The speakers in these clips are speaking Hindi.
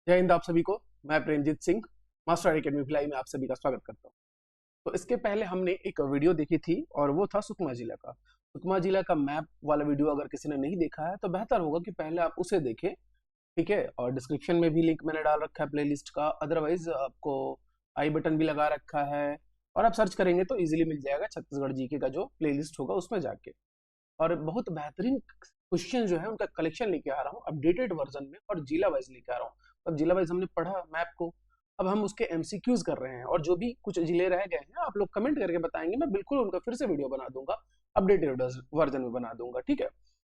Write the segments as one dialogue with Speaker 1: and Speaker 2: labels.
Speaker 1: जय हिंद आप सभी को। मैं प्रेमजीत सिंह मास्टर एकेडमी भिलाई में आप सभी का स्वागत करता हूं। तो इसके पहले हमने एक वीडियो देखी थी और वो था सुकमा जिला का। सुकमा जिला का मैप वाला वीडियो अगर किसी ने नहीं देखा है तो बेहतर होगा कि पहले आप उसे देखें, ठीक है। और डिस्क्रिप्शन में भी लिंक मैंने डाल रखा है प्लेलिस्ट का, अदरवाइज आपको आई बटन भी लगा रखा है और आप सर्च करेंगे तो इजीली मिल जाएगा छत्तीसगढ़ जीके का जो प्लेलिस्ट होगा उसमें जाके। और बहुत बेहतरीन क्वेश्चन जो है उनका कलेक्शन लेके आ रहा हूँ अपडेटेड वर्जन में और जिला वाइज लेके आ रहा हूँ। अब जिला वाइज हमने पढ़ा मैप को, अब हम उसके एमसीक्यूज कर रहे हैं और जो भी कुछ जिले रह गए हैं आप लोग कमेंट करके बताएंगे, मैं बिल्कुल उनका फिर से वीडियो बना दूंगा, अपडेटेड वर्जन में बना दूंगा, ठीक है।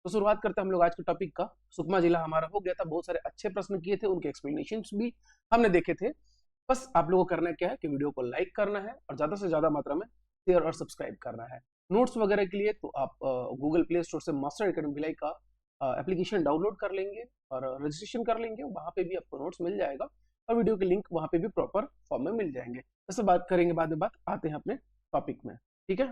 Speaker 1: तो शुरुआत करते हैं हम लोग आज के टॉपिक का। सुकमा जिला हमारा हो गया था, बहुत सारे अच्छे प्रश्न किए थे, उनके एक्सप्लेनेशन भी हमने देखे थे। बस आप लोगों को करना क्या है कि वीडियो को लाइक करना है और ज्यादा से ज्यादा मात्रा में शेयर और सब्सक्राइब करना है। नोट्स वगैरह के लिए तो आप गूगल प्ले स्टोर से मास्टर एकेडमी भिलाई का एप्लीकेशन डाउनलोड कर लेंगे और रजिस्ट्रेशन कर लेंगे, वहां पे भी आपको नोट्स मिल जाएगा और वीडियो के लिंक वहां पे भी प्रॉपर फॉर्म में मिल जाएंगे। ऐसे बात करेंगे बाद में, बात आते हैं अपने टॉपिक में, ठीक है।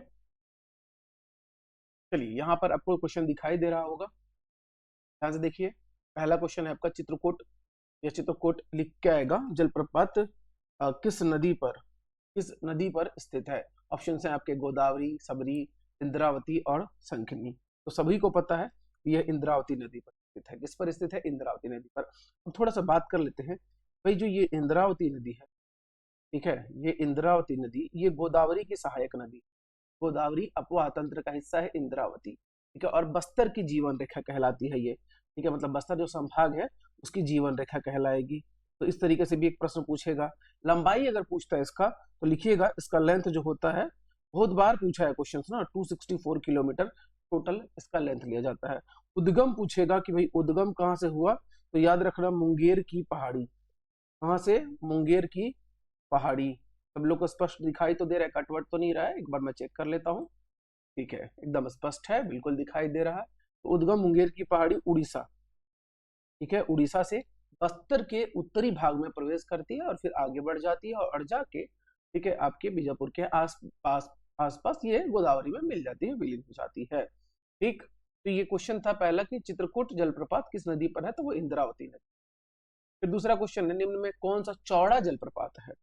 Speaker 1: चलिए यहाँ पर आपको क्वेश्चन दिखाई दे रहा होगा, ध्यान से देखिए। पहला क्वेश्चन है आपका चित्रकूट, या चित्रकूट लिख के आएगा जलप्रपात किस नदी पर स्थित है। ऑप्शन है आपके गोदावरी, सबरी, इंद्रावती और शंखनी। तो सभी को पता है यह इंद्रावती नदी पर स्थित है। किस पर स्थित है? इंद्रावती नदी पर। अब थोड़ा सा बात कर लेते हैं भाई, जो ये इंद्रावती नदी है, ठीक है, ये इंद्रावती नदी ये गोदावरी की सहायक नदी, गोदावरी अपवाह तंत्र का हिस्सा है इंद्रावती, ठीक है। और बस्तर की जीवन रेखा कहलाती है ये, ठीक है, मतलब बस्तर जो संभाग है उसकी जीवन रेखा कहलाएगी। तो इस तरीके से भी एक प्रश्न पूछेगा। लंबाई अगर पूछता है इसका तो लिखिएगा, इसका लेंथ जो होता है, बहुत बार पूछा है क्वेश्चन ना, 264 किलोमीटर टोटल इसका लेंथ लिया जाता है। उद्गम पूछेगा कि भाई उद्गम कहाँ से हुआ, तो याद रखना मुंगेर की पहाड़ी। कहाँ से? मुंगेर की पहाड़ी। सब लोग को स्पष्ट दिखाई तो दे रहा है, कटवट तो नहीं रहा है? एक बार मैं चेक कर लेता हूँ, ठीक है, एकदम स्पष्ट है, बिल्कुल दिखाई दे रहा है। तो उद्गम मुंगेर की पहाड़ी उड़ीसा, ठीक है, उड़ीसा से बस्तर के उत्तरी भाग में प्रवेश करती है और फिर आगे बढ़ जाती है और जाके, ठीक है, आपके बीजापुर के आसपास ये गोदावरी में मिल जाती है, विलीन हो जाती है, ठीक। तो ये क्वेश्चन था पहला कि चित्रकूट जलप्रपात किस नदी पर है, तो वो इंद्रावती नदी। फिर दूसरा क्वेश्चन है निम्न में कौन सा चौड़ा जलप्रपात है।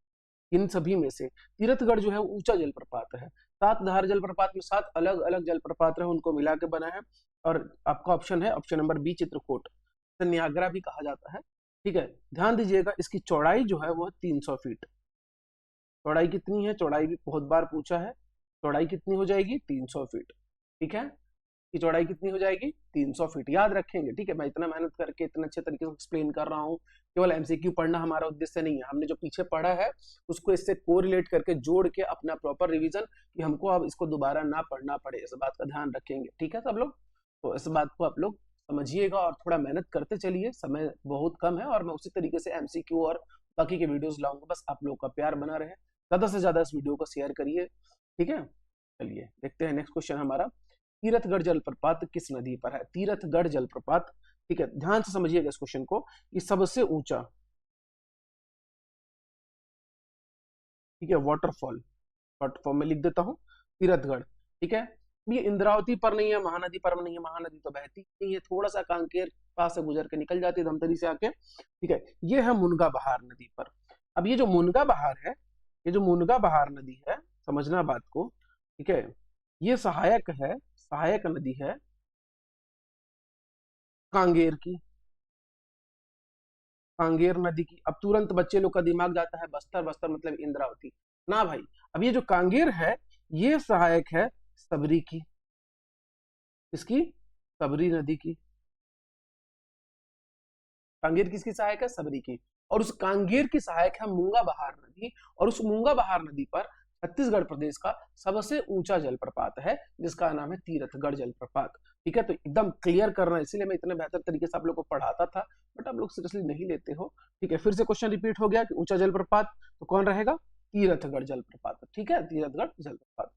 Speaker 1: इन सभी में से तीरथगढ़ जो है ऊंचा जलप्रपात है। सात धार जलप्रपात में 7 अलग अलग जलप्रपात है, उनको मिला के बना है। और आपका ऑप्शन है option number B Chitrakoot, Niagara भी कहा जाता है, ठीक है। ध्यान दीजिएगा इसकी चौड़ाई जो है वो 300 फीट। चौड़ाई कितनी है? चौड़ाई भी बहुत बार पूछा है। चौड़ाई कितनी हो जाएगी? 300 फीट, ठीक है। की चौड़ाई कितनी हो जाएगी? 300 फीट, याद रखेंगे, ठीक है। मैं इतना मेहनत करके इतने अच्छे तरीके से एक्सप्लेन कर रहा हूँ, केवल एमसीक्यू पढ़ना हमारा उद्देश्य नहीं है। हमने जो पीछे पढ़ा है उसको इससे कोरिलेट करके जोड़ के अपना प्रॉपर रिवीजन, कि हमको अब इसको दोबारा ना पढ़ना पड़े, इस बात का ध्यान रखेंगे, ठीक है सब लोग। तो इस बात को आप लोग समझिएगा और थोड़ा मेहनत करते चलिए, समय बहुत कम है और मैं उसी तरीके से एमसीक्यू और बाकी के वीडियोस लाऊंगा। बस आप लोग का प्यार बना रहे, ज्यादा से ज्यादा इस वीडियो को शेयर करिए, ठीक है। चलिए देखते हैं नेक्स्ट क्वेश्चन हमारा, तीरथगढ़ जलप्रपात किस नदी पर है। तीरथगढ़ जलप्रपात, ठीक है, ध्यान से समझिएगा इस क्वेश्चन को, कि सबसे ऊंचा, ठीक है, वाटरफॉल में लिख देता हूं तीरथगढ़, ठीक है। ये इंद्रावती पर नहीं है, महानदी पर नहीं है, महानदी तो बहती नहीं है, थोड़ा सा कांकेर पास से गुजर के निकल जाती है धमतरी से आके, ठीक है। ये है मुनगा बहार नदी पर। अब ये जो मुनगा बहार है, ये जो मुनगा बहार नदी है, समझना बात को, ठीक है, ये सहायक नदी है कांगेर की, कांगेर नदी की। अब तुरंत बच्चे लोग का दिमाग जाता है बस्तर, बस्तर मतलब इंद्रावती ना भाई। अब ये जो कांगेर है ये सहायक है सबरी की, इसकी सबरी नदी की। कांगेर किसकी सहायक है? सबरी की। और उस कांगेर की सहायक है मूंगा बहार नदी, और उस मूंगा बहार नदी पर छत्तीसगढ़ प्रदेश का सबसे ऊंचा जलप्रपात है जिसका नाम है तीरथगढ़ जलप्रपात, ठीक है। तो एकदम क्लियर करना, इसीलिए मैं इतने बेहतर तरीके से आप लोग को पढ़ाता था, बट आप लोग सीरियसली नहीं लेते हो, ठीक है। फिर से क्वेश्चन रिपीट हो गया कि ऊंचा जलप्रपात तो कौन रहेगा? तीरथगढ़ जलप्रपात, ठीक है, तीरथगढ़ जलप्रपात।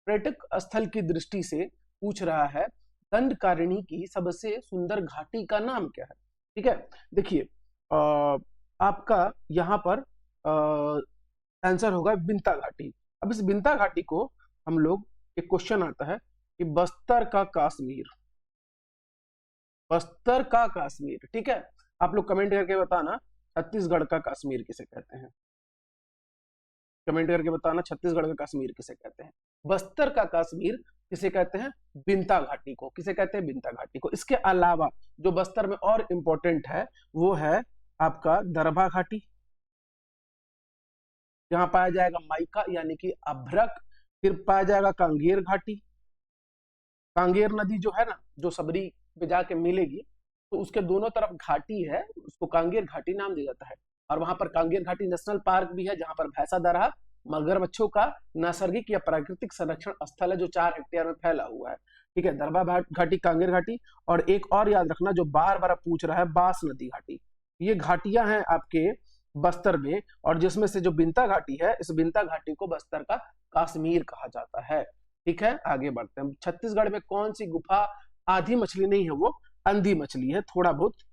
Speaker 1: पर्यटक स्थल की दृष्टि से पूछ रहा है दंडकारणी की सबसे सुंदर घाटी का नाम क्या है, ठीक है। देखिए आपका यहाँ पर आंसर होगा बिंता घाटी। अब इस बिंता घाटी को हम लोग, एक क्वेश्चन आता है कि बस्तर का कश्मीर, बस्तर का कश्मीर, ठीक है। आप लोग कमेंट करके बताना छत्तीसगढ़ का कश्मीर किसे कहते हैं? कमेंट करके बताना, छत्तीसगढ़ का कश्मीर किसे कहते हैं? बस्तर का कश्मीर किसे कहते हैं? बिंता घाटी को। किसे कहते हैं? बिंता घाटी को। इसके अलावा जो बस्तर में और इंपॉर्टेंट है वो है आपका दरभा घाटी, जहां पाया जाएगा माइका यानी कि अभ्रक। फिर पाया जाएगा कांगेर घाटी, कांगेर नदी जो है ना, जो सबरी पे जाके मिलेगी, तो उसके दोनों तरफ घाटी है, उसको कांगेर घाटी नाम दिया जाता है। और वहां पर कांगेर घाटी नेशनल पार्क भी है, जहां पर भैंसा दरहा मगरमच्छों का नैसर्गिक या प्राकृतिक संरक्षण स्थल है, जो 4 हेक्टेयर में फैला हुआ है। ठीक है, दरभा घाटी, कांगेर घाटी, और एक और याद रखना जो बार बार पूछ रहा है, बांस नदी घाटी। ये घाटियां हैं आपके बस्तर में, और जिसमें से जो बिंता घाटी है, इस बिंता घाटी को बस्तर का कश्मीर कहा जाता है। ठीक है, आगे बढ़ते हैं। छत्तीसगढ़ में कौन सी गुफा आधी मछली नहीं है, वो अंधी मछली है? थोड़ा बहुत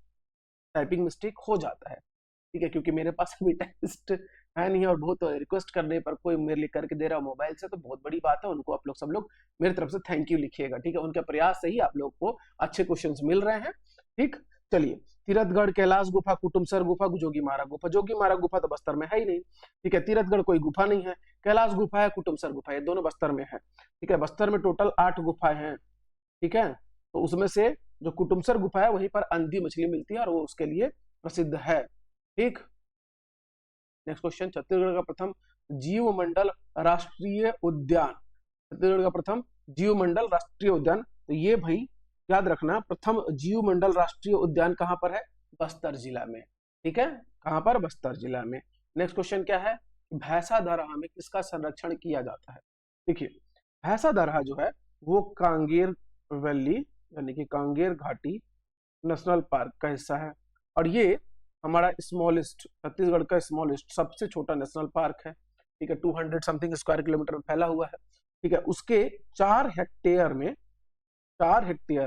Speaker 1: टाइपिंग मिस्टेक हो जाता है, ठीक है, क्योंकि मेरे पास अभी टेक्स्ट है नहीं, और बहुत रिक्वेस्ट करने पर कोई मेरे लिए करके दे रहा है मोबाइल से, तो बहुत बड़ी बात है। उनको आप लोग सब लोग मेरी तरफ से थैंक यू लिखिएगा, ठीक है। उनके प्रयास से ही आप लोग को अच्छे क्वेश्चंस मिल रहे हैं, ठीक। चलिए, तीरथगढ़, कैलाश गुफा, कुटुमसर गुफा, जोगीमारा गुफा। जोगीमारा गुफा तो बस्तर में है ही नहीं, ठीक है। तीरथगढ़ कोई गुफा नहीं है, कैलाश गुफा है, कुटुमसर गुफा है, दोनों बस्तर में है, ठीक है। बस्तर में टोटल 8 गुफाएं हैं, ठीक है। तो उसमें से जो कुटुमसर गुफा है वहीं पर अंधी मछली मिलती है, और वो उसके लिए प्रसिद्ध है, ठीक। नेक्स्ट क्वेश्चन, छत्तीसगढ़ का प्रथम जीवमंडल राष्ट्रीय उद्यान। छत्तीसगढ़ का प्रथम जीवमंडल राष्ट्रीय उद्यान, तो ये भाई याद रखना, प्रथम जीवमंडल राष्ट्रीय उद्यान कहां पर है? बस्तर जिला में, ठीक है। कहां पर? बस्तर जिला में। नेक्स्ट क्वेश्चन क्या है? भैंसा दरहा में किसका संरक्षण किया जाता है? देखिए, भैंसा दरहा जो है वो कांगेर वैली यानी कि कांगेर घाटी नेशनल पार्क का हिस्सा है, और ये हमारा स्मॉलेस्ट, छत्तीसगढ़ का स्मॉलेस्ट सबसे छोटा नेशनल पार्क है, ठीक है। 200 समथिंग स्क्वायर किलोमीटर में फैला हुआ है, ठीक है। उसके 4 हेक्टेयर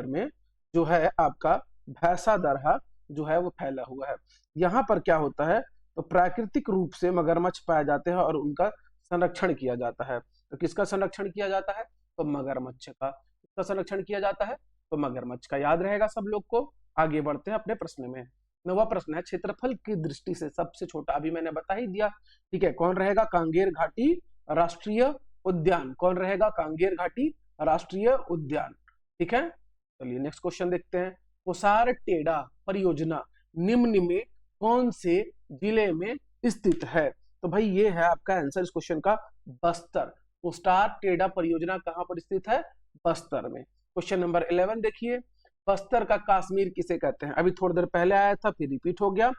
Speaker 1: में जो है आपका भैंसा दरहा जो है वो फैला हुआ है। यहाँ पर क्या होता है, तो प्राकृतिक रूप से मगरमच्छ पाए जाते हैं और उनका संरक्षण किया जाता है। तो किसका संरक्षण किया जाता है? तो मगरमच्छ का। किसका संरक्षण किया जाता है? तो मगरमच्छ का। याद रहेगा सब लोग को। आगे बढ़ते हैं अपने प्रश्न में। 9वां प्रश्न है, क्षेत्रफल की दृष्टि से सबसे छोटा, अभी मैंने बता ही दिया, ठीक है। कौन रहेगा? कांगेर घाटी राष्ट्रीय उद्यान। कौन रहेगा? कांगेर घाटी राष्ट्रीय उद्यान, ठीक है। चलिए नेक्स्ट क्वेश्चन देखते हैं। कोसार टेड़ा परियोजना निम्न में कौन से जिले में स्थित है? तो भाई ये है आपका आंसर इस क्वेश्चन का, बस्तर। कोसार टेड़ा परियोजना कहां पर स्थित है? बस्तर में। क्वेश्चन नंबर 11 देखिए, बस्तर का कश्मीर किसे कहते हैं? अभी थोड़ी देर पहले आया था, फिर रिपीट हो गया,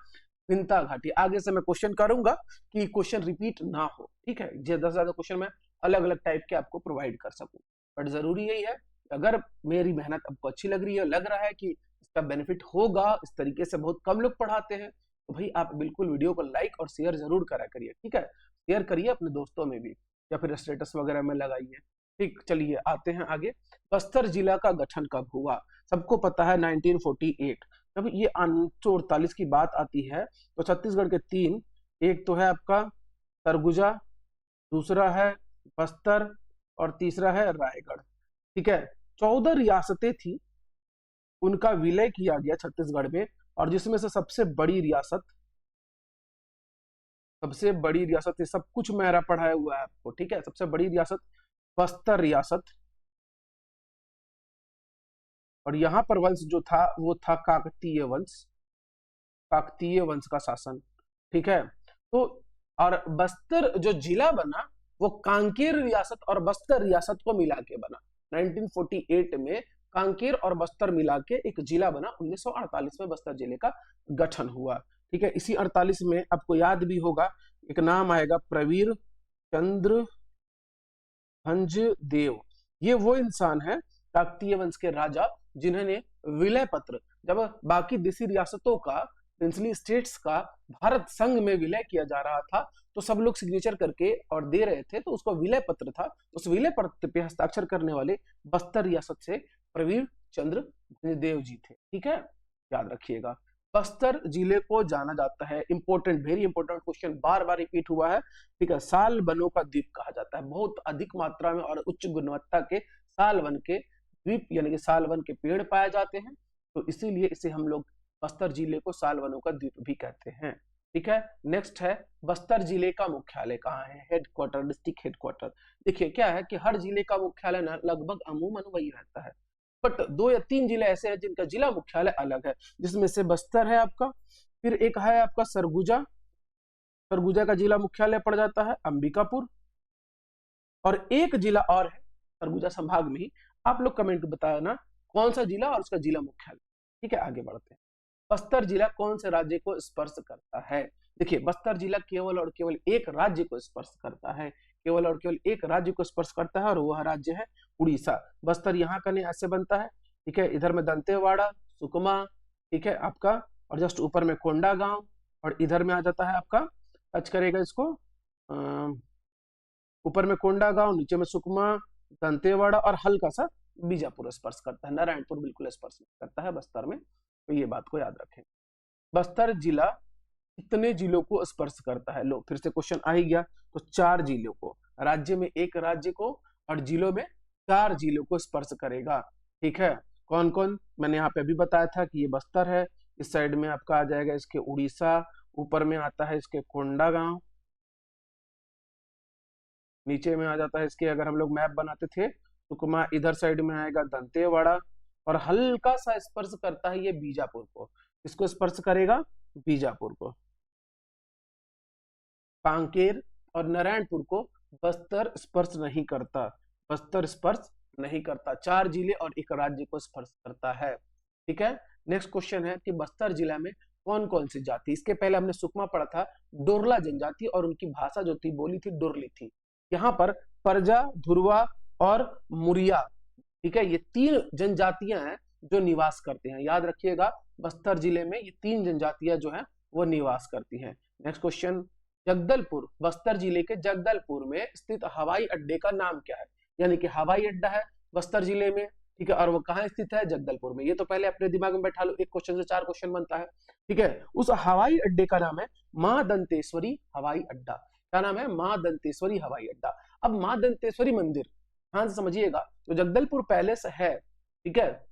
Speaker 1: बिंता घाटी। आगे से मैं क्वेश्चन करूंगा कि क्वेश्चन रिपीट ना हो, ठीक है। ज्यादा से ज्यादा क्वेश्चन मैं अलग अलग टाइप के आपको प्रोवाइड कर सकूं, बट जरूरी यही है, अगर मेरी मेहनत आपको अच्छी लग रही है, लग रहा है कि इसका बेनिफिट होगा, इस तरीके से बहुत कम लोग पढ़ाते हैं, तो भाई आप बिल्कुल वीडियो को लाइक और शेयर जरूर करा करिए, ठीक है। शेयर करिए अपने दोस्तों में भी, या फिर स्टेटस वगैरह में लगाइए, ठीक। चलिए आते हैं आगे। बस्तर जिला का गठन कब हुआ? सबको पता है 1948। जब ये 1948 की बात आती है तो छत्तीसगढ़ के 3, एक तो है आपका सरगुजा, दूसरा है बस्तर, और तीसरा है रायगढ़, ठीक है। 14 रियासतें थी, उनका विलय किया गया छत्तीसगढ़ में, और जिसमें से सबसे बड़ी रियासत ये सब कुछ मेरा पढ़ाया हुआ है आपको, ठीक है। सबसे बड़ी रियासत बस्तर रियासत, और यहां पर वंश जो था वो था काकतीय वंश का शासन, ठीक है। तो और बस्तर जो जिला बना वो कांकेर रियासत और बस्तर रियासत को मिला के बना। 1948 में कांकेर और बस्तर मिला के एक जिला बना। 1948 में बस्तर जिले का गठन हुआ, ठीक है। इसी 48 में आपको याद भी होगा, एक नाम आएगा प्रवीर चंद्र भंज देव। ये वो इंसान है, काकतीय वंश के राजा, जिन्होंने विलय पत्र, जब बाकी देशी रियासतों का, प्रिंसली स्टेट्स का भारत संघ में विलय किया जा रहा था, तो सब लोग सिग्नेचर करके और दे रहे थे, तो उसको विलय पत्र था। उस विलय पत्र पे हस्ताक्षर करने वाले बस्तर रियासत से प्रवीर चंद्र देव जी थे, ठीक है। याद रखिएगा, बस्तर जिले को जाना जाता है, इंपॉर्टेंट, वेरी इंपॉर्टेंट क्वेश्चन बार बार रिपीट हुआ है, ठीक है, साल वनों का द्वीप कहा जाता है। बहुत अधिक मात्रा में और उच्च गुणवत्ता के साल वन के द्वीप यानी कि साल वन के पेड़ पाए जाते हैं, तो इसीलिए इसे हम लोग बस्तर जिले को साल वनों का द्वीप भी कहते हैं, ठीक है। नेक्स्ट है बस्तर जिले का मुख्यालय कहाँ है, हेडक्वार्टर, डिस्ट्रिक्ट हेडक्वार्टर। देखिए क्या है कि हर जिले का मुख्यालय ना लगभग अमूमन वही रहता है, बट 2 या 3 जिले ऐसे हैं जिनका जिला मुख्यालय अलग है, जिसमें से बस्तर है आपका, फिर एक है आपका सरगुजा, सरगुजा का जिला मुख्यालय पड़ जाता है अंबिकापुर, और एक जिला और है सरगुजा संभाग में ही। आप लोग कमेंट में बताया ना कौन सा जिला और उसका जिला मुख्यालय। ठीक है, आगे बढ़ते हैं। बस्तर जिला कौन से राज्य को स्पर्श करता है? देखिए बस्तर जिला केवल और केवल एक राज्य को स्पर्श करता है, केवल और केवल एक राज्य को स्पर्श करता है, और वह राज्य है उड़ीसा। बस्तर यहाँ का नहीं ऐसे बनता है, ठीक है। इधर में दंतेवाड़ा, सुकमा, ठीक है आपका, और जस्ट ऊपर में कोंडा गांव, और इधर में आ जाता है आपका, टच करेगा इसको, ऊपर में कोंडा गांव, नीचे में सुकमा, दंतेवाड़ा, और हल्का सा बीजापुर स्पर्श करता है। नारायणपुर बिल्कुल स्पर्श करता है बस्तर में, तो ये बात को याद रखें। बस्तर जिला कितने जिलों को स्पर्श करता है? लो फिर से क्वेश्चन आ ही गया, तो 4 जिलों को, राज्य में एक राज्य को और जिलों में 4 जिलों को स्पर्श करेगा। ठीक है, कौन कौन? मैंने यहाँ पे अभी बताया था कि ये बस्तर है, इस साइड में आपका आ जाएगा इसके उड़ीसा, ऊपर में आता है इसके कोंडा गांव, नीचे में आ जाता है इसके, अगर हम लोग मैप बनाते थे सुकमा, इधर साइड में आएगा दंतेवाड़ा, और हल्का सा स्पर्श करता है ये बीजापुर को। इसको स्पर्श करेगा बीजापुर को। कांकेर और नारायणपुर को बस्तर स्पर्श नहीं करता, बस्तर स्पर्श नहीं करता। 4 जिले और एक राज्य को स्पर्श करता है। ठीक है, नेक्स्ट क्वेश्चन है कि बस्तर जिला में कौन कौन सी जाति? इसके पहले हमने सुकमा पढ़ा था, डोरला जनजाति, और उनकी भाषा जो थी, बोली थी, डोरली थी। यहाँ पर परजा, धुरवा और मुरिया, ठीक है, ये 3 जनजातियां हैं जो निवास करते हैं। याद रखिएगा बस्तर जिले में ये 3 जनजातियां जो हैं वो निवास करती हैं। नेक्स्ट क्वेश्चन, जगदलपुर, बस्तर जिले के जगदलपुर में स्थित हवाई अड्डे का नाम क्या है? यानी कि हवाई अड्डा है बस्तर जिले में, ठीक है, और वो कहाँ स्थित है? जगदलपुर में। ये तो पहले अपने दिमाग में बैठा लो, एक क्वेश्चन से 4 क्वेश्चन बनता है। ठीक है, उस हवाई अड्डे का नाम है मां दंतेश्वरी हवाई अड्डा। क्या नाम है? मां दंतेश्वरी हवाई अड्डा। अब मां दंतेश्वरी मंदिर, ध्यान से समझिएगा, जो जगदलपुर पैलेस है, ठीक है,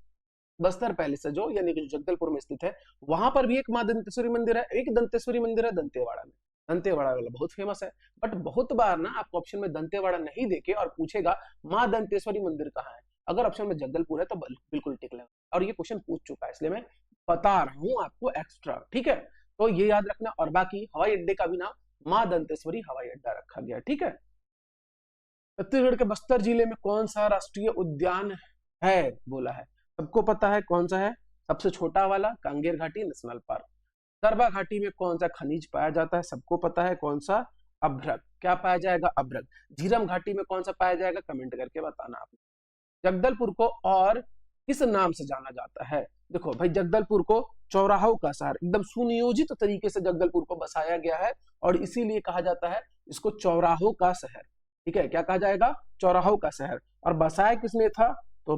Speaker 1: बस्तर पैलेस है जो, यानी कि जो जगदलपुर में स्थित है, वहां पर भी एक मां दंतेश्वरी मंदिर है, एक दंतेश्वरी मंदिर है दंतेवाड़ा में। दंतेवाड़ा वाला बहुत फेमस है, बट बहुत बार ना आपको ऑप्शन में दंतेवाड़ा नहीं देके और पूछेगा मां दंतेश्वरी मंदिर कहाँ है। अगर ऑप्शन में जगदलपुर है तो बिल्कुल टिक लेना, और ये क्वेश्चन पूछ चुका है इसलिए मैं बता रहा हूँ आपको एक्स्ट्रा। ठीक है, तो ये याद रखना, और बाकी हवाई अड्डे का भी नाम मां दंतेश्वरी हवाई अड्डा रखा गया। ठीक है, छत्तीसगढ़ के बस्तर जिले में कौन सा राष्ट्रीय उद्यान है? बोला है, सबको पता है कौन सा है, सबसे छोटा वाला कांगेर घाटी नेशनल पार्क। दरबा घाटी में कौन सा खनिज पाया जाता है? सबको पता है कौन सा, अभ्रक। क्या पाया जाएगा? अभ्रक। झीरम घाटी में कौन सा पाया जाएगा? कमेंट करके बताना आप। जगदलपुर को और किस नाम से जाना जाता है? देखो भाई, जगदलपुर को चौराहों का शहर, एकदम सुनियोजित तरीके से जगदलपुर को बसाया गया है, और इसीलिए कहा जाता है इसको चौराहों का शहर। ठीक है, क्या कहा जाएगा? चौराहों का शहर। और बसाया किसने था? तो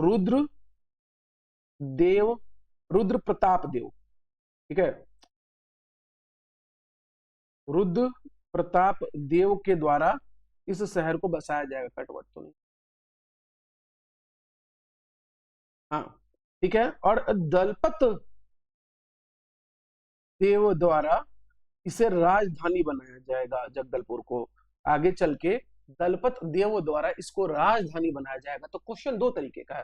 Speaker 1: रुद्र प्रताप देव। ठीक है, रुद्र प्रताप देव के द्वारा इस शहर को बसाया जाएगा। कटवट तो नहीं, हाँ ठीक है। और दलपत देव द्वारा इसे राजधानी बनाया जाएगा जगदलपुर को। आगे चल के दलपत देव द्वारा इसको राजधानी बनाया जाएगा। तो क्वेश्चन 2 तरीके का है।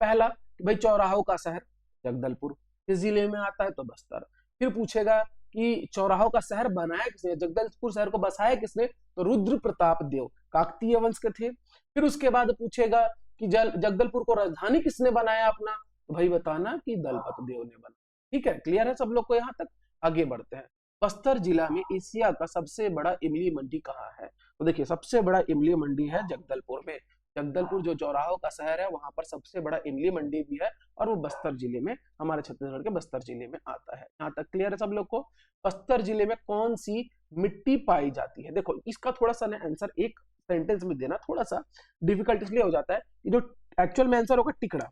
Speaker 1: पहला, भाई चौराहों का शहर जगदलपुर किस जिले में आता है? तो बस्तर। फिर पूछेगा कि चौराहों का शहर बनाया किसने, जगदलपुर शहर को बसाया किसने? तो रुद्र प्रताप देव, काकतीय वंश के थे। फिर उसके बाद पूछेगा कि जगदलपुर को राजधानी किसने बनाया अपना? तो भाई बताना कि दलपत देव ने बनाया। ठीक है, क्लियर है सब लोग को यहाँ तक? आगे बढ़ते हैं। बस्तर जिला में एशिया का सबसे बड़ा इमली मंडी कहाँ है? तो देखिए, सबसे बड़ा इमली मंडी है जगदलपुर में। जगदलपुर जो चौराहों का शहर है, वहां पर सबसे बड़ा इमली मंडी भी है, और वो बस्तर जिले में, हमारे छत्तीसगढ़ के बस्तर जिले में आता है। यहाँ तक क्लियर है सब लोग को? बस्तर जिले में कौन सी मिट्टी पाई जाती है? देखो, इसका थोड़ा सा आंसर एक सेंटेंस में देना थोड़ा सा डिफिकल्ट इसलिए हो जाता है कि जो एक्चुअल में आंसर होगा टिकड़ा।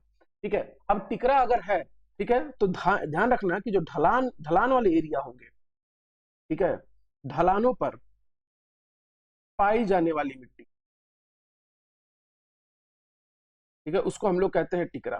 Speaker 1: ठीक है, अब टिकरा अगर है, ठीक है, तो ध्यान रखना कि जो ढलान वाले एरिया होंगे, ठीक है, ढलानों पर पाई जाने वाली मिट्टी, ठीक है, उसको हम लोग कहते हैं टिकरा।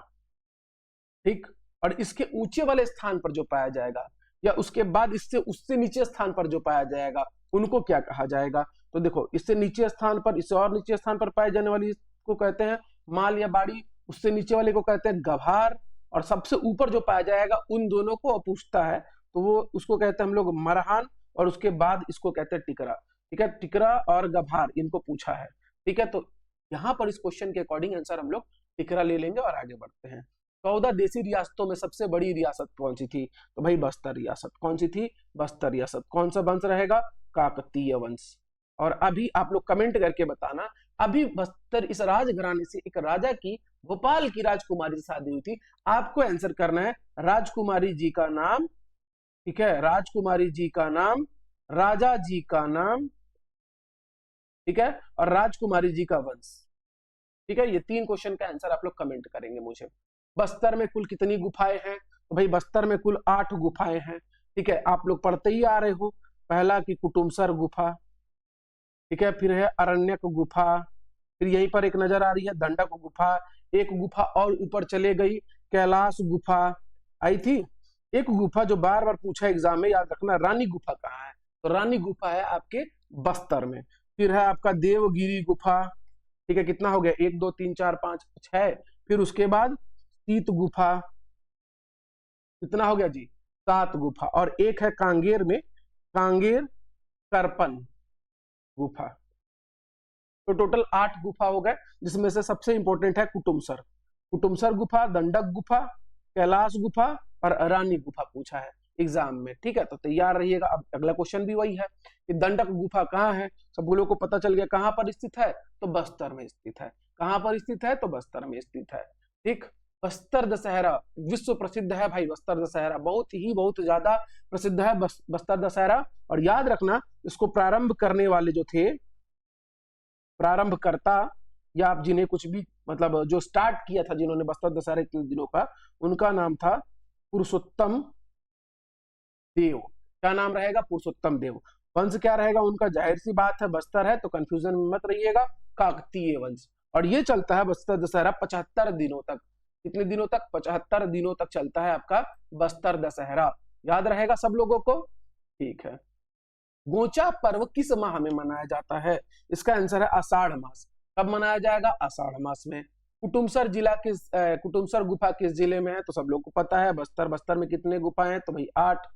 Speaker 1: ठीक, और इसके ऊंचे वाले स्थान पर जो पाया जाएगा, या उसके बाद इससे उससे नीचे स्थान पर जो पाया जाएगा उनको क्या कहा जाएगा? तो देखो, इससे नीचे स्थान पर, इससे और नीचे स्थान पर पाए जाने वाली को कहते हैं माल या बाड़ी, उससे नीचे वाले को कहते हैं गभार, और सबसे ऊपर जो पाया जाएगा उन दोनों को पूछता है तो वो उसको कहते हैं हम लोग मरहान, और उसके बाद इसको कहते हैं टिकरा। ठीक है, टिकरा और गभार इनको पूछा है। ठीक है, तो यहाँ पर इस क्वेश्चन के अकॉर्डिंग आंसर हम लोग टिकरा ले लेंगे और आगे बढ़ते हैं। 14 देसी रियासतों में सबसे बड़ी रियासत कौन सी थी? तो भाई बस्तर रियासत। कौन सी थी? बस्तर रियासत। कौन सा वंश रहेगा? काकतीय वंश। और अभी आप लोग कमेंट करके बताना, अभी बस्तर इस राजघराने से एक राजा की भोपाल की राजकुमारी से शादी हुई थी। आपको आंसर करना है राजकुमारी जी का नाम, ठीक है, राजकुमारी जी का नाम, राजा जी का नाम, ठीक है, और राजकुमारी जी का वंश। ठीक है, ये 3 क्वेश्चन का आंसर आप लोग कमेंट करेंगे मुझे। बस्तर में कुल कितनी गुफाएं हैं? तो भाई बस्तर में कुल 8 गुफाएं हैं। ठीक है, आप लोग पढ़ते ही आ रहे हो। पहला की कुटुमसर गुफा, ठीक है, फिर है अरण्यक गुफा, फिर यहीं पर एक नजर आ रही है दंडक गुफा, एक गुफा और ऊपर चले गई कैलाश गुफा आई थी। एक गुफा जो बार बार पूछा एग्जाम में, याद रखना, रानी गुफा कहाँ है? तो रानी गुफा है आपके बस्तर में। फिर है आपका देवगिरी गुफा, ठीक है, कितना हो गया? 1 2 3 4 5 6। फिर उसके बाद शीत गुफा, कितना हो गया जी? 7 गुफा। और एक है कांगेर में, कांगेर करपन गुफा। तो टोटल 8 गुफा हो गए, जिसमें से सबसे इंपॉर्टेंट है कुटुमसर। कुटुमसर गुफा, दंडक गुफा, कैलाश गुफा और रानी गुफा पूछा है एग्जाम में। ठीक है, तो तैयार रहिएगा। अब अगला क्वेश्चन भी वही है कि दंडक गुफा कहाँ है? सब लोगों को पता चल गया कहाँ पर स्थित है? तो बस्तर में स्थित है। कहाँ पर स्थित है? तो बस्तर में स्थित है। ठीक, बस्तर दशहरा विश्व प्रसिद्ध है भाई। बस्तर दशहरा बहुत ज्यादा प्रसिद्ध है बस्तर दशहरा। और याद रखना, इसको प्रारंभ करने वाले जो थे, प्रारंभकर्ता, या आप जिन्हें कुछ भी मतलब जो स्टार्ट किया था, जिन्होंने बस्तर दशहरा इतने दिनों का, उनका नाम था पुरुषोत्तम देव। क्या नाम रहेगा? पुरुषोत्तम देव। वंश क्या रहेगा उनका? जाहिर सी बात है बस्तर है तो कंफ्यूजन में मत रहिएगा, काकतीय वंश। और ये चलता है बस्तर दशहरा 75 दिनों तक। कितने दिनों तक? 75 दिनों तक चलता है आपका बस्तर दशहरा। याद रहेगा सब लोगों को? ठीक है। गोचा पर्व किस माह में मनाया जाता है? इसका आंसर है आषाढ़ मास। कब मनाया जाएगा? आषाढ़ मास में। कुटुमसर जिला किस कुटुमसर गुफा किस जिले में है? तो सब लोग को पता है बस्तर। बस्तर में कितने गुफाएं हैं? तो भाई 8।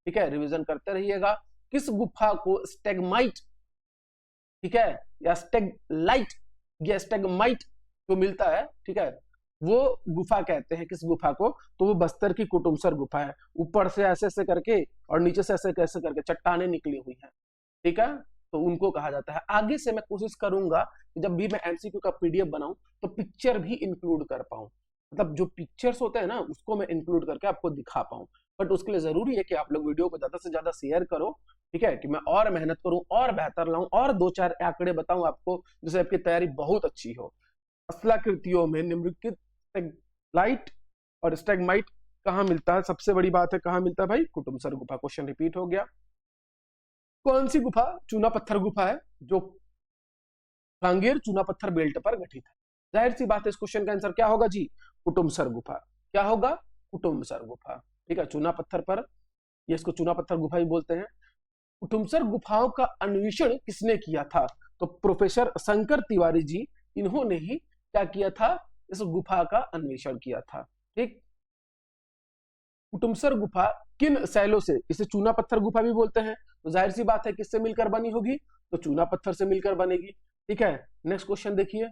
Speaker 1: ठीक है, रिवीजन करते रहिएगा। किस गुफा को स्टेगमाइट, ठीक है, या स्टेगलाइट या स्टेगमाइट जो मिलता है, ठीक है, वो गुफा कहते हैं? किस गुफा को? तो वो बस्तर की कुटुमसर गुफा है। ऊपर से ऐसे ऐसे करके और नीचे से ऐसे कैसे करके चट्टाने निकली हुई हैं। ठीक है, तो उनको कहा जाता है। आगे से मैं कोशिश करूंगा कि जब भी मैं एमसीक्यू का पीडीएफ बनाऊं तो पिक्चर भी इंक्लूड कर पाऊं। मतलब जो पिक्चर्स होते हैं ना, उसको मैं इंक्लूड करके आपको दिखा पाऊं। बट उसके लिए जरूरी है कि आप लोग वीडियो को ज्यादा से ज्यादा शेयर करो। ठीक है, कि मैं और मेहनत करूं और बेहतर लाऊं और 2-4 आंकड़े बताऊं आपको, जिससे आपकी तैयारी बहुत अच्छी हो। स्थलाकृतियों में निम्नलिखित स्टेगलाइट और स्टेगमाइट कहाँ मिलता है? सबसे बड़ी बात है कहाँ मिलता है भाई? कुटुमसर गुफा। क्वेश्चन रिपीट हो गया। कौन सी गुफा चूना पत्थर गुफा है जो कांगेर चूना पत्थर बेल्ट पर गठित है? जाहिर सी बात है इस क्वेश्चन का आंसर क्या होगा जी? कुटुमसर गुफा। क्या होगा? कुटुमसर गुफा। ठीक है, चूना पत्थर पर, ये इसको चूना पत्थर गुफा भी बोलते हैं। कुटुमसर गुफाओं का अन्वेषण किसने किया था? तो प्रोफेसर शंकर तिवारी जी, इन्होंने ही क्या किया था? इस गुफा का अन्वेषण किया था। ठीक, कुटुमसर गुफा किन शैलों से, इसे चूना पत्थर गुफा भी बोलते हैं, तो जाहिर सी बात है किससे मिलकर बनी होगी? तो चूना पत्थर से मिलकर बनेगी। ठीक है, नेक्स्ट क्वेश्चन देखिए।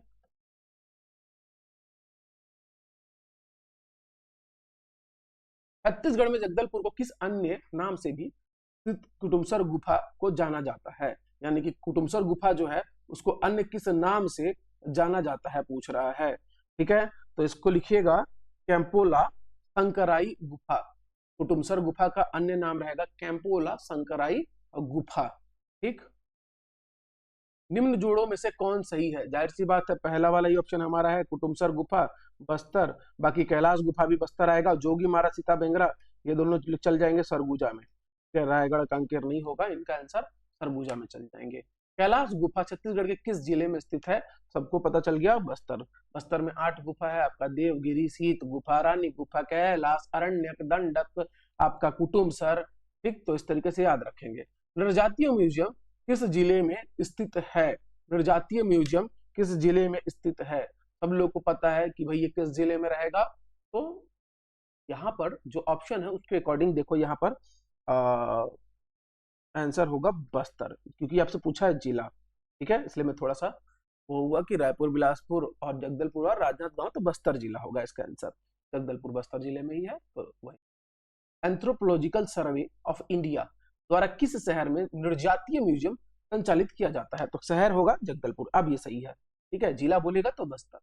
Speaker 1: छत्तीसगढ़ में जगदलपुर को किस अन्य नाम से भी कुटुमसर गुफा को जाना जाता है? यानी कि कुटुमसर गुफा जो है उसको अन्य किस नाम से जाना जाता है, पूछ रहा है। ठीक है, तो इसको लिखिएगा कैंपोला संकराई गुफा। कुटुमसर गुफा का अन्य नाम रहेगा कैंपोला संकराई गुफा। ठीक, निम्न जोड़ों में से कौन सही है? जाहिर सी बात है पहला वाला ही ऑप्शन हमारा है, कुटुमसर गुफा बस्तर। बाकी कैलाश गुफा भी बस्तर आएगा। जोगी मारा सीता बेंगरा ये दोनों चल जाएंगे सरगुजा में। रायगढ़ कांकेर नहीं होगा, इनका आंसर सरगुजा में चल जाएंगे। कैलाश गुफा छत्तीसगढ़ के किस जिले में स्थित है? सबको पता चल गया, बस्तर। बस्तर में 8 गुफा है आपका, देवगिरी, शीत गुफा, रानी गुफा, कैलाश, अरण्यक, दंडक, आपका कुटुमसर। ठीक, तो इस तरीके से याद रखेंगे। नरजातीय म्यूजियम किस जिले में स्थित है? नरजातीय म्यूजियम किस जिले में स्थित है? सब लोग को पता है कि भाई ये किस जिले में रहेगा। तो यहाँ पर जो ऑप्शन है उसके अकॉर्डिंग देखो, यहाँ पर आंसर होगा बस्तर, क्योंकि आपसे पूछा है जिला। ठीक है, इसलिए मैं थोड़ा सा वो हुआ कि रायपुर, बिलासपुर और जगदलपुर और राजनांदगांव, तो बस्तर जिला होगा इसका आंसर। जगदलपुर बस्तर जिले में ही है, तो वही। एंथ्रोपोलॉजिकल सर्वे ऑफ इंडिया द्वारा किस शहर में नृजातीय म्यूजियम संचालित किया जाता है? तो शहर होगा जगदलपुर, अब ये सही है। ठीक है, जिला बोलेगा तो बस्तर।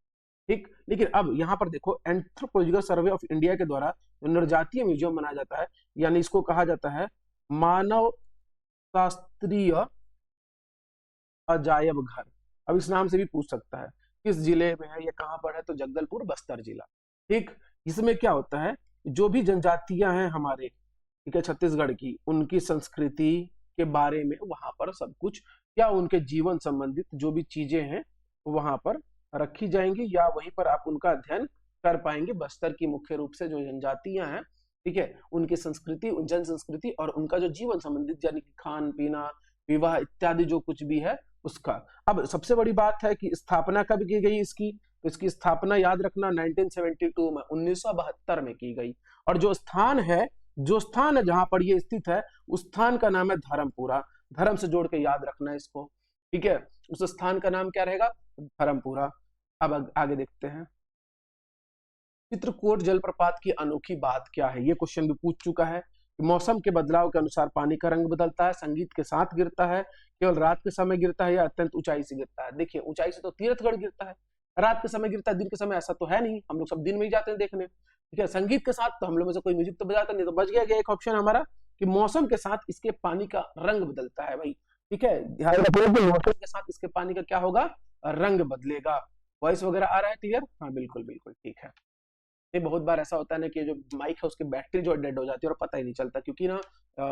Speaker 1: ठीक, लेकिन अब यहाँ पर देखो, एंथ्रोपोलॉजिकल सर्वे ऑफ इंडिया के द्वारा जो नृजातीय म्यूजियम बनाया जाता है, यानी इसको कहा जाता है मानव शास्त्रीय अजायब घर। अब इस नाम से भी पूछ सकता है किस जिले में है, ये कहाँ पर है, तो जगदलपुर बस्तर जिला। ठीक, इसमें क्या होता है, जो भी जनजातियां हैं हमारे, ठीक है, छत्तीसगढ़ की, उनकी संस्कृति के बारे में वहां पर सब कुछ, या उनके जीवन संबंधित जो भी चीजें हैं वहां पर रखी जाएंगी, या वहीं पर आप उनका अध्ययन कर पाएंगे। बस्तर की मुख्य रूप से जो जनजातियां हैं, ठीक है, उनकी संस्कृति, जन संस्कृति और उनका जो जीवन संबंधित, यानी कि खान पीना, विवाह इत्यादि जो कुछ भी है उसका। अब सबसे बड़ी बात है कि स्थापना कब की गई इसकी, तो इसकी स्थापना याद रखना 1972 में, 1972 में की गई। और जो स्थान है, जहां पर ये स्थित है, उस स्थान का नाम है धर्मपुरा। धर्म से जोड़ के याद रखना है इसको। ठीक है, उस स्थान का नाम क्या रहेगा? धर्मपुरा। अब आगे देखते हैं, चित्रकूट जलप्रपात की अनोखी बात क्या है? ये क्वेश्चन भी पूछ चुका है। मौसम के बदलाव के अनुसार पानी का रंग बदलता है, संगीत के साथ गिरता है, केवल रात के समय गिरता है, या अत्यंत ऊंचाई से गिरता है? देखिए, ऊंचाई से तो तीर्थगढ़ गिरता है, रात के समय गिरता है, दिन के समय ऐसा तो है नहीं, हम लोग सब दिन में ही जाते हैं देखने। ठीक है, संगीत के साथ तो हम लोग में से कोई म्यूजिक तो बजाता नहीं, तो बच गया एक ऑप्शन हमारा कि मौसम के साथ इसके पानी का रंग बदलता है भाई। ठीक है, ध्यान रखिए कि मौसम के साथ इसके पानी का क्या होगा? रंग बदलेगा। वॉइस वगैरह आ रहा है क्लियर? हाँ बिल्कुल बिल्कुल, ठीक है। ये बहुत बार ऐसा होता है ना कि जो माइक है उसकी बैटरी जो डेड हो जाती है और पता ही नहीं चलता, क्योंकि ना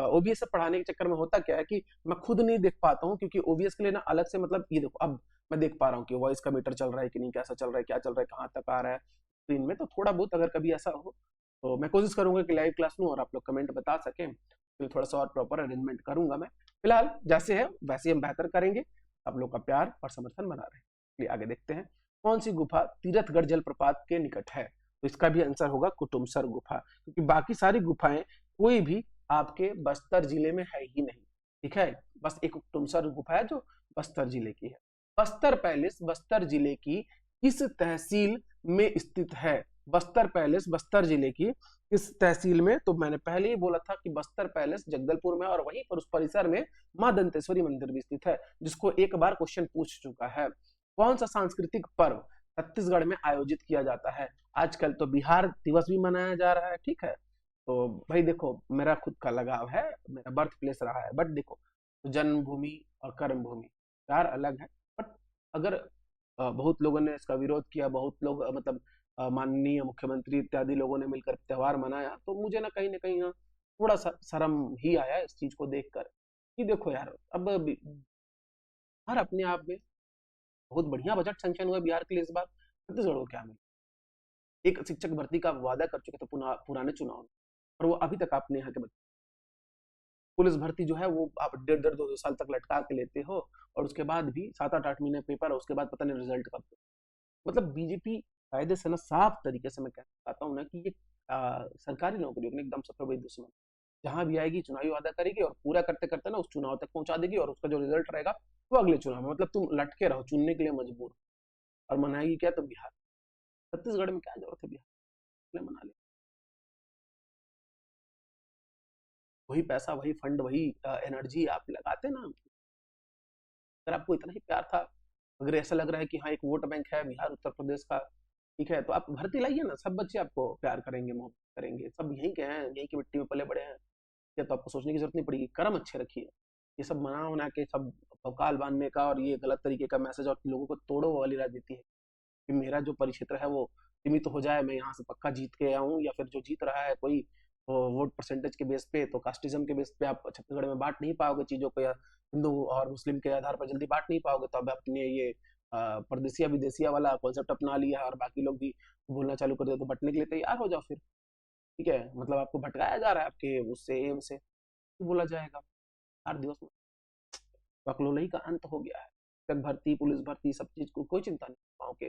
Speaker 1: ओबीएस से पढ़ाने के चक्कर में होता क्या है कि मैं खुद नहीं देख पाता हूँ, क्योंकि ओबीएस के लिए ना अलग से, मतलब ये देखो, अब मैं देख पा रहा हूँ कि वॉइस का मीटर चल रहा है कि नहीं, कैसा चल रहा है, क्या चल रहा है, कहाँ तक आ रहा है स्क्रीन में। तो थोड़ा बहुत अगर कभी ऐसा हो तो मैं कोशिश करूंगा कि लाइव क्लास लूँ और आप लोग कमेंट बता सकें, फिर थोड़ा सा और प्रॉपर अरेंजमेंट करूंगा मैं। फिलहाल जैसे है वैसे हम बेहतर करेंगे, आप लोग का प्यार और समर्थन बना रहे। चलिए आगे देखते हैं, कौन सी गुफा तीरथगढ़ जलप्रपात के निकट है? तो इसका भी आंसर होगा कुटुमसर गुफा, क्योंकि बाकी सारी गुफाएं कोई भी आपके बस्तर जिले में है ही नहीं। ठीक है, बस एक कुटुमसर गुफा है जो बस्तर जिले की है। बस्तर पैलेस बस्तर जिले की किस तहसील में स्थित है? बस्तर पैलेस बस्तर जिले की किस तहसील में? तो मैंने पहले ही बोला था कि बस्तर पैलेस जगदलपुर में, और वहीं पर उस परिसर में मां दंतेश्वरी मंदिर भी स्थित है, जिसको एक बार क्वेश्चन पूछ चुका है। कौन सा सांस्कृतिक पर्व छत्तीसगढ़ में आयोजित किया जाता है? आजकल तो बिहार दिवस भी मनाया जा रहा है। ठीक है, तो भाई देखो, मेरा खुद का लगाव है, मेरा बर्थ प्लेस रहा है, बट देखो, जन्मभूमि और कर्मभूमि चार अलग है। बट अगर बहुत लोगों ने इसका विरोध किया, बहुत लोग मतलब माननीय मुख्यमंत्री इत्यादि लोगों ने मिलकर त्योहार मनाया, तो मुझे ना कहीं ना थोड़ा सा शर्म ही आया इस चीज को देखकर कि देखो यार, अब बिहार अपने आप में बहुत बढ़िया बजट सैंक्शन हुआ बिहार के लिए इस बार, छत्तीसगढ़ को क्या मिला? एक शिक्षक भर्ती का वादा कर चुके थे पुराने चुनाव में, और वो अभी तक आपने यहाँ के बच्चे, पुलिस भर्ती जो है वो आप 1.5-2 साल तक लटका के लेते हो, और उसके बाद भी 7-8 महीने पेपर, और उसके बाद पता नहीं रिजल्ट कब। मतलब बीजेपी कायदे से ना, साफ तरीके से मैं कहना चाहता हूँ ना कि ये सरकारी नौकरियों के एकदम सबसे बड़ी दुश्मन, जहां भी आएगी चुनावी वादा करेगी और पूरा करते करते ना उस चुनाव तक पहुंचा देगी, और उसका जो रिजल्ट रहेगा वो अगले चुनाव में, मतलब तुम लटके रहो, चुनने के लिए मजबूर। और मनाएगी क्या? तो बिहार। छत्तीसगढ़ में क्या जरूरत है बिहार में? मना ले, वही पैसा, वही फंड, वही एनर्जी आप लगाते ना। अगर आपको इतना ही प्यार था, अगर ऐसा लग रहा है कि हाँ एक वोट बैंक है बिहार उत्तर प्रदेश का, ठीक है, तो आप भर्ती लाइए ना, सब बच्चे आपको प्यार करेंगे, मोहब्बत करेंगे, सब यहीं के हैं, यहीं की मिट्टी में पले बड़े हैं। ये तो आपको सोचने की जरूरत नहीं पड़ेगी, कर्म अच्छे रखिए। ये सब मना उना के सब भौकाल बांधने का और ये गलत तरीके का मैसेज और लोगों को तोड़ो वाली राजनीति है कि मेरा जो परिक्षेत्र है वो सीमित हो जाए, मैं यहाँ से पक्का जीत के आऊँ, या फिर जो जीत रहा है कोई वोट परसेंटेज के बेस पे, तो कास्टिज्म के बेस पे आप छत्तीसगढ़ में बांट नहीं पाओगे चीजों को, या हिंदू और मुस्लिम के आधार पर जल्दी बांट नहीं पाओगे, तो अब अपने ये परदेसिया विदेशिया वाला कॉन्सेप्ट अपना लिया है और बाकी लोग भी बोलना चालू कर दिया, तो बंटने के लिए तैयार हो जाओ फिर। ठीक है, मतलब आपको भटकाया जा रहा है आपके उससे एम से। बोला जाएगा 4 दिवस में बकलोलई का अंत हो गया है। तक भर्ती, पुलिस भर्ती, सब चीज को कोई चिंता नहीं गाँव के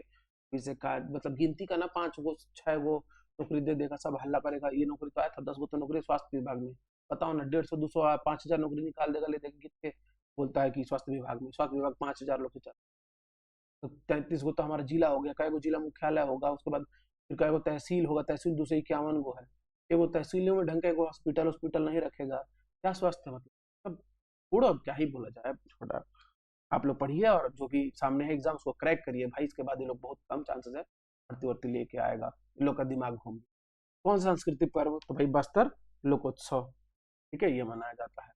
Speaker 1: विषय का, मतलब गिनती का ना 5 गो 6 गो नौकरी दे देगा, सब हल्ला करेगा, ये नौकरी तो आया था, 10 गो तो नौकरी स्वास्थ्य विभाग में, बताओ ना, 150 200 5 हजार नौकरी निकाल देगा, ले देगा गिन के, बोलता है कि स्वास्थ्य विभाग में, स्वास्थ्य विभाग 5 हजार लोग के, तो 33 गो तो हमारा जिला हो गया, कई गो जिला मुख्यालय होगा, उसके बाद फिर कई गो तहसील होगा, तहसील 251 गो है, ये वो तहसीलों में ढंग का एगो हॉस्पिटल हॉस्पिटल नहीं रखेगा, क्या स्वास्थ्य मतलब, अब छोड़ो, अब क्या ही बोला जाए, छोटा, आप लोग पढ़िए और जो भी सामने है एग्जाम उसको क्रैक करिए भाई, इसके बाद ये लोग बहुत कम चांसेस है भर्ती वर्ती लेके आएगा, इन लोग का दिमाग घूम। कौन सा सांस्कृतिक पर्व, तो भाई बस्तर लोकोत्सव, ठीक है, ये मनाया जाता है।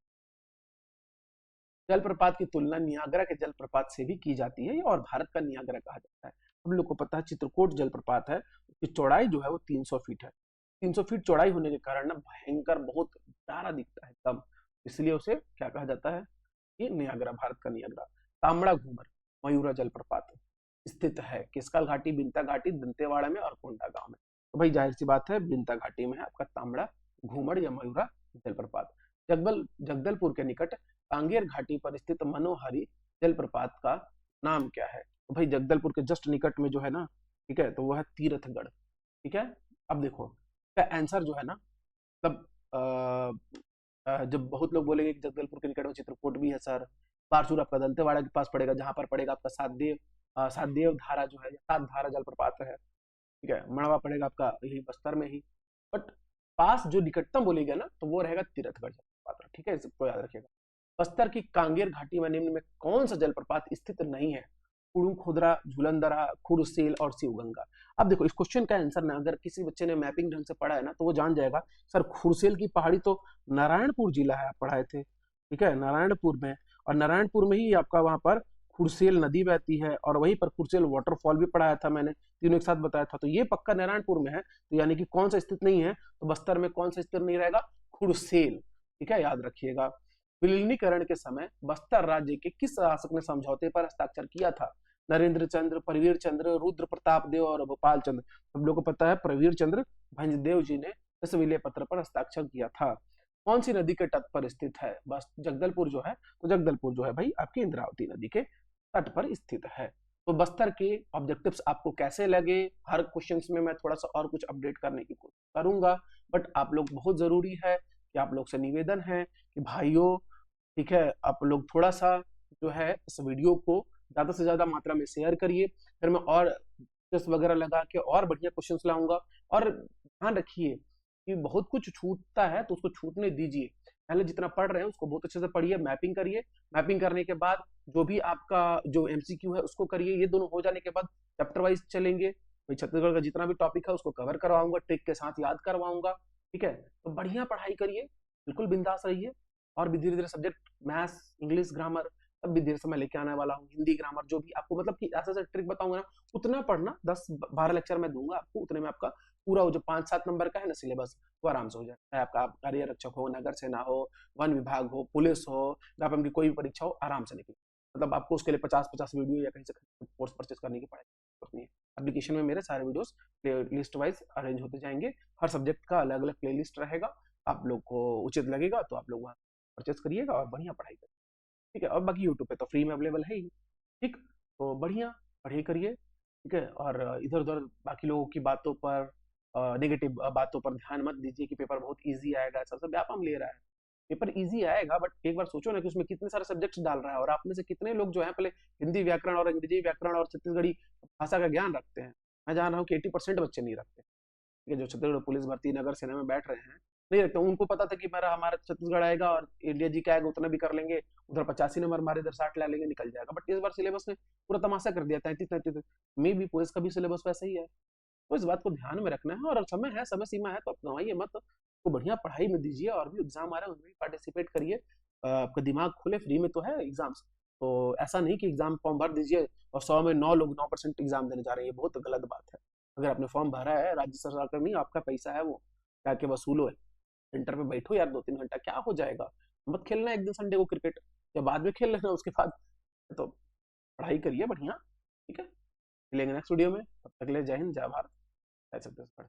Speaker 1: जलप्रपात की तुलना नियाग्रा के जलप्रपात से भी की जाती है और भारत का नियाग्रा कहा जाता है। हम लोग को पता है चित्रकूट जलप्रपात है, उसकी चौड़ाई जो है वो 300 फीट है। 300 फीट चौड़ाई होने के कारण ना भयंकर बहुत प्यारा दिखता है एकदम, इसलिए उसे क्या कहा जाता है, ये नियाग्रा, भारत का नियाग्रा। तांबड़ा घूमर मयूरा जलप्रपात स्थित है किसकाल घाटी, बिंता घाटी, दंतेवाड़ा में और कोंडा गांव में। तो भाई जाहिर सी बात है बिंता घाटी में है आपका तांबड़ा घूमर या मयूरा जलप्रपात। जगदलपुर के निकट कांगेर घाटी पर स्थित मनोहरी जलप्रपात का नाम क्या है, तो भाई जगदलपुर के जस्ट निकट में जो है ना, ठीक है, तो वो है तीर्थगढ़, ठीक है। अब देखो इसका आंसर जो है ना, मतलब जब बहुत लोग बोलेंगे कि जगदलपुर के निकट में चित्रकूट भी है सर, बारसूर आपका दंतेवाड़ा के पास पड़ेगा, जहां पर पड़ेगा आपका सातदेव धारा जो है, सात धारा जलप्रपात है, ठीक है, मड़वा पड़ेगा आपका यही बस्तर में ही, बट पास जो निकटतम बोलेगा ना तो वो रहेगा तीर्थगढ़ जलप्रपात, ठीक है, इसको याद रखिएगा। बस्तर की कांगेर घाटी में निम्न में कौन सा जलप्रपात स्थित नहीं है, कुड़ू खुदरा, झुलंदरा, खुरसेल और शिवगंगा। अब देखो इस क्वेश्चन का आंसर ना, अगर किसी बच्चे ने मैपिंग ढंग से पढ़ा है ना तो वो जान जाएगा, सर खुरसेल की पहाड़ी तो नारायणपुर जिला है, आप पढ़ाए थे, ठीक है, नारायणपुर में, और नारायणपुर में ही आपका वहां पर खुरसेल नदी बहती है, और वहीं पर खुरसेल वाटरफॉल भी पढ़ाया था मैंने, तीनों एक साथ बताया था, तो ये पक्का नारायणपुर में है, तो यानी कि कौन सा स्थित नहीं है, तो बस्तर में कौन सा स्थित नहीं रहेगा, खुरसेल, ठीक है, याद रखिएगा। विलीनीकरण के समय बस्तर राज्य के किस शासक ने समझौते पर हस्ताक्षर किया था, नरेंद्र चंद्र, प्रवीर चंद्र, रुद्र प्रताप देव और भोपाल चंद्र। हम लोग को पता है प्रवीर चंद्र भंजदेव जी ने इस विलय पत्र पर हस्ताक्षर किया था। कौन सी नदी के तट पर स्थित है, बस जगदलपुर जो है, तो जगदलपुर जो है भाई आपकी इंद्रावती नदी के तट पर स्थित है। तो बस्तर के ऑब्जेक्टिव्स आपको कैसे लगे, हर क्वेश्चंस में मैं थोड़ा सा और कुछ अपडेट करने की कोशिश करूंगा, बट आप लोग बहुत जरूरी है कि आप लोग से निवेदन है कि भाइयों, ठीक है, आप लोग थोड़ा सा जो है इस वीडियो को ज्यादा से ज्यादा मात्रा में शेयर करिए, फिर मैं और टेस्ट वगैरह लगा के और बढ़िया क्वेश्चंस लाऊंगा। और ध्यान रखिए कि बहुत कुछ छूटता है तो उसको छूटने दीजिए, पहले जितना पढ़ रहे हैं उसको बहुत अच्छे से पढ़िए, मैपिंग करिए, मैपिंग करने के बाद जो भी आपका जो एमसीक्यू है उसको करिए, ये दोनों हो जाने के बाद चैप्टर वाइज चलेंगे, भाई छत्तीसगढ़ का जितना भी टॉपिक है उसको कवर करवाऊंगा, ट्रिक के साथ याद करवाऊंगा, ठीक है, तो बढ़िया पढ़ाई करिए, बिल्कुल बिंदास रहिए, और भी धीरे धीरे सब्जेक्ट मैथ्स, इंग्लिश, ग्रामर अब भी धीरे से मैं लेके आने वाला हूँ, हिंदी ग्रामर जो भी आपको मतलब कि ऐसा ऐसा ट्रिक बताऊंगा ना, उतना पढ़ना, 10-12 लेक्चर मैं दूंगा आपको, उतने में आपका पूरा वो जो 5-7 नंबर का है ना सिलेबस, वो आराम से हो जाए, चाहे आपका कार्य रक्षक हो, नगर सेना हो, वन विभाग हो, पुलिस हो, व्यापम की कोई भी परीक्षा हो, आराम से निकले, मतलब आपको उसके लिए 50-50 वीडियो या कहीं से कोर्स परचेस करने की पड़ेगी नहीं है। एप्लीकेशन में मेरे सारे videos play list wise arrange होते जाएंगे, हर सब्जेक्ट का अलग अलग प्ले लिस्ट रहेगा, आप लोग को उचित लगेगा तो आप लोग वहाँ परचेस करिएगा और बढ़िया पढ़ाई करिए, ठीक है, और बाकी यूट्यूब पे तो फ्री में अवेलेबल है ही, ठीक, तो बढ़िया पढ़ाई करिए, ठीक है, और इधर उधर बाकी लोगों की बातों पर, नेगेटिव बातों पर ध्यान मत दीजिए कि पेपर बहुत इजी आएगा, ऐसा सब व्यापम ले रहा है, पेपर इजी आएगा, बट एक बार सोचो ना कि उसमें कितने सारे सब्जेक्ट्स डाल रहा है, और आप में से कितने लोग जो है पहले हिंदी व्याकरण और अंग्रेजी व्याकरण और छत्तीसगढ़ी भाषा का ज्ञान रखते हैं, मैं जान रहा हूँ कि 80% बच्चे नहीं रखते, ठीक है, जो छत्तीसगढ़ पुलिस भर्ती नगर सेना में बैठ रहे हैं नहीं रखते, उनको पता था कि मेरा हमारा छत्तीसगढ़ आएगा और इंडिया जी का आएगा, उतना भी कर लेंगे, उधर 85 नंबर मारे, इधर 60 ला लेंगे, निकल जाएगा, बट इस बार सिलेबस ने पूरा तमाशा कर दिया, 33-33 में भी पुलिस का भी सिलेबस वैसा ही है, तो इस बात को ध्यान में रखना है, और समय है, समय सीमा है, तो आप गंवाइए मत, तो बढ़िया पढ़ाई में दीजिए, और भी एग्जाम आ रहे हैं उनमें भी पार्टिसिपेट करिए, आपका दिमाग खुले, फ्री में तो है एग्जाम्स, तो ऐसा नहीं कि एग्जाम फॉर्म भर दीजिए और 100 में 9 लोग 9% एग्जाम देने जा रहे हैं, ये बहुत गलत बात है। अगर आपने फॉर्म भरा है, राज्य सरकार का नहीं, आपका पैसा है, वो जाके वसूलो है, सेंटर पे बैठो यार 2-3 घंटा, क्या हो जाएगा, मत खेलना एक दिन संडे को क्रिकेट, या बाद में खेल लेना उसके बाद, तो पढ़ाई करिए बढ़िया, ठीक है, मिलेंगे नेक्स्ट वीडियो में, तब तक के लिए जय हिंद, जय भारत, जय छत्तीसगढ़।